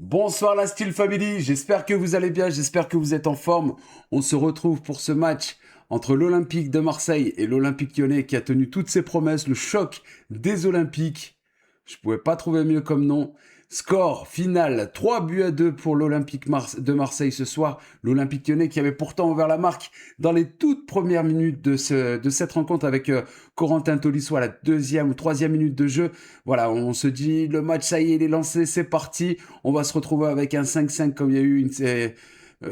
Bonsoir la Steel Family, j'espère que vous allez bien, j'espère que vous êtes en forme. On se retrouve pour ce match entre l'Olympique de Marseille et l'Olympique Lyonnais qui a tenu toutes ses promesses, le choc des Olympiques. Je pouvais pas trouver mieux comme nom. Score final 3-2 pour de Marseille ce soir. L'Olympique Lyonnais qui avait pourtant ouvert la marque dans les toutes premières minutes de cette rencontre avec Corentin Tolisso à la deuxième ou troisième minute de jeu. Voilà, on se dit le match ça y est, il est lancé, c'est parti. On va se retrouver avec un 5-5 comme il y a eu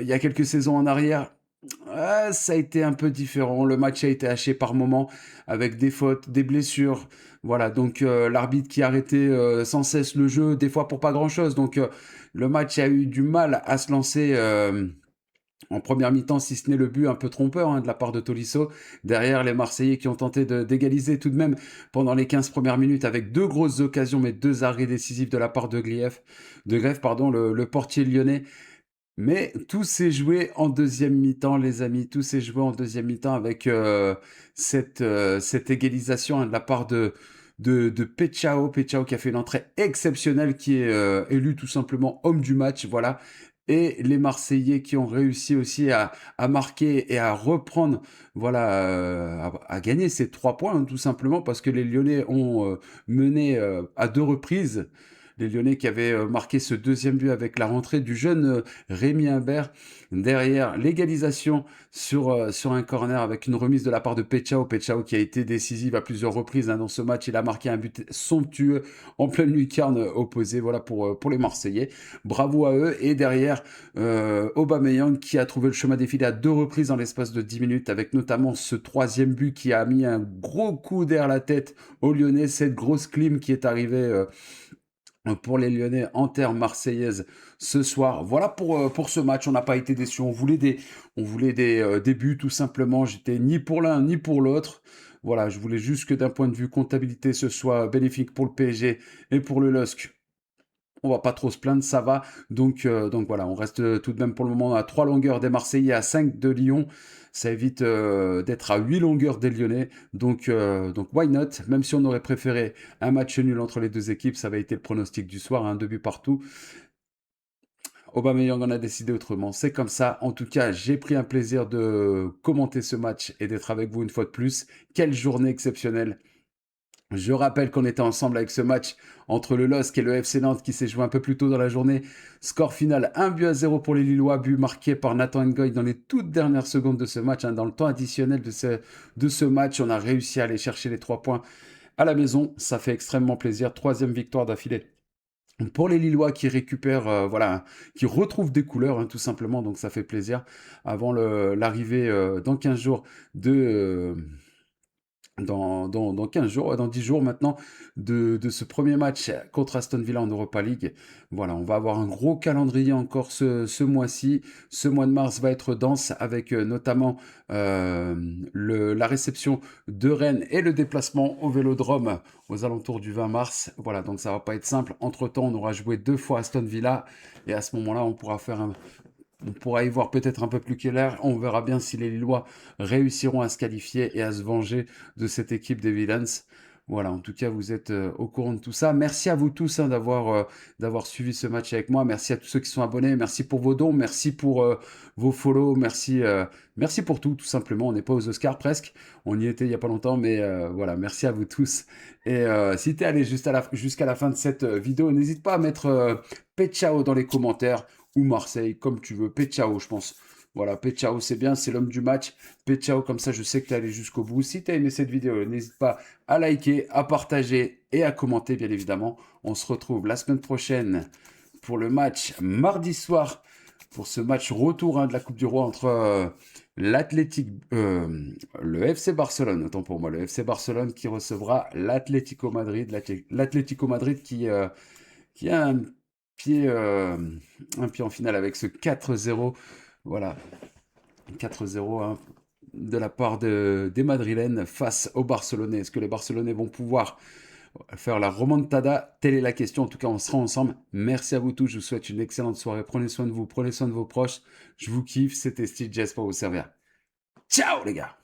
il y a quelques saisons en arrière. Ça a été un peu différent. Le match a été haché par moments avec des fautes, des blessures. Voilà, donc l'arbitre qui arrêtait sans cesse le jeu, des fois pour pas grand-chose. Donc le match a eu du mal à se lancer en première mi-temps, si ce n'est le but un peu trompeur de la part de Tolisso. Derrière, les Marseillais qui ont tenté d'égaliser tout de même pendant les 15 premières minutes avec deux grosses occasions, mais deux arrêts décisifs de la part de Greff, pardon, le portier lyonnais. Mais tout s'est joué en deuxième mi-temps, les amis. Tout s'est joué en deuxième mi-temps avec cette égalisation de la part de Pechao. Pechao qui a fait une entrée exceptionnelle, qui est élu tout simplement homme du match. Voilà. Et les Marseillais qui ont réussi aussi à marquer et à reprendre, voilà, à gagner ces 3 points, tout simplement, parce que les Lyonnais ont mené à deux reprises. Les Lyonnais qui avaient marqué ce deuxième but avec la rentrée du jeune Rémi Imbert. Derrière, l'égalisation sur un corner avec une remise de la part de Pechao. Pechao qui a été décisive à plusieurs reprises dans ce match. Il a marqué un but somptueux en pleine lucarne opposée. Voilà pour les Marseillais. Bravo à eux. Et derrière, Aubameyang qui a trouvé le chemin défilé à deux reprises dans l'espace de 10 minutes, avec notamment ce troisième but qui a mis un gros coup derrière la tête aux Lyonnais. Cette grosse clim qui est arrivée pour les Lyonnais en terre marseillaise ce soir. Voilà pour ce match. On n'a pas été déçus. On voulait des buts tout simplement. J'étais ni pour l'un ni pour l'autre. Voilà, je voulais juste que d'un point de vue comptabilité, ce soit bénéfique pour le PSG et pour le LOSC. On va pas trop se plaindre, ça va. Donc voilà, on reste tout de même pour le moment à 3 longueurs des Marseillais, à 5 de Lyon. Ça évite d'être à 8 longueurs des Lyonnais. Donc why not? Même si on aurait préféré un match nul entre les deux équipes, ça avait été le pronostic du soir, hein, 2 buts partout. Aubameyang en a décidé autrement. C'est comme ça. En tout cas, j'ai pris un plaisir de commenter ce match et d'être avec vous une fois de plus. Quelle journée exceptionnelle. Je rappelle qu'on était ensemble avec ce match entre le LOSC et le FC Nantes qui s'est joué un peu plus tôt dans la journée. Score final 1-0 pour les Lillois, but marqué par Nathan Ngoy dans les toutes dernières secondes de ce match. Dans le temps additionnel de ce match, on a réussi à aller chercher les 3 points à la maison. Ça fait extrêmement plaisir. Troisième victoire d'affilée pour les Lillois qui récupèrent, voilà, qui retrouvent des couleurs, tout simplement. Donc ça fait plaisir avant l'arrivée dans 15 jours de dans 15 jours, dans 10 jours maintenant, de ce premier match contre Aston Villa en Europa League. Voilà, on va avoir un gros calendrier encore ce mois-ci. Ce mois de mars va être dense avec notamment la réception de Rennes et le déplacement au Vélodrome aux alentours du 20 mars. Voilà, donc ça va pas être simple. Entre-temps, on aura joué 2 fois Aston Villa et à ce moment-là, on pourra y voir peut-être un peu plus clair. On verra bien si les Lillois réussiront à se qualifier et à se venger de cette équipe des Villains. Voilà, en tout cas, vous êtes au courant de tout ça. Merci à vous tous d'avoir suivi ce match avec moi. Merci à tous ceux qui sont abonnés. Merci pour vos dons. Merci pour vos follow. Merci pour tout simplement. On n'est pas aux Oscars presque. On y était il n'y a pas longtemps, mais voilà, merci à vous tous. Et si tu es allé jusqu'à la fin de cette vidéo, n'hésite pas à mettre Pechao dans les commentaires ou Marseille, comme tu veux. Pechao, je pense. Voilà, Pechao, c'est bien, c'est l'homme du match. Pechao, comme ça, je sais que tu es allé jusqu'au bout. Si tu as aimé cette vidéo, n'hésite pas à liker, à partager et à commenter, bien évidemment. On se retrouve la semaine prochaine pour le match mardi soir, pour ce match retour de la Coupe du Roi entre le FC Barcelone, autant pour moi, le FC Barcelone qui recevra l'Atlético Madrid. L'Atlético Madrid qui a pied, euh, un pied en finale avec ce 4-0. Voilà, 4-0 de la part des Madrilènes face aux Barcelonais. Est-ce que les Barcelonais vont pouvoir faire la remontada? Telle est la question. En tout cas, on sera ensemble. Merci à vous tous. Je vous souhaite une excellente soirée. Prenez soin de vous, prenez soin de vos proches. Je vous kiffe. C'était Steve Jess pour vous servir. Ciao les gars!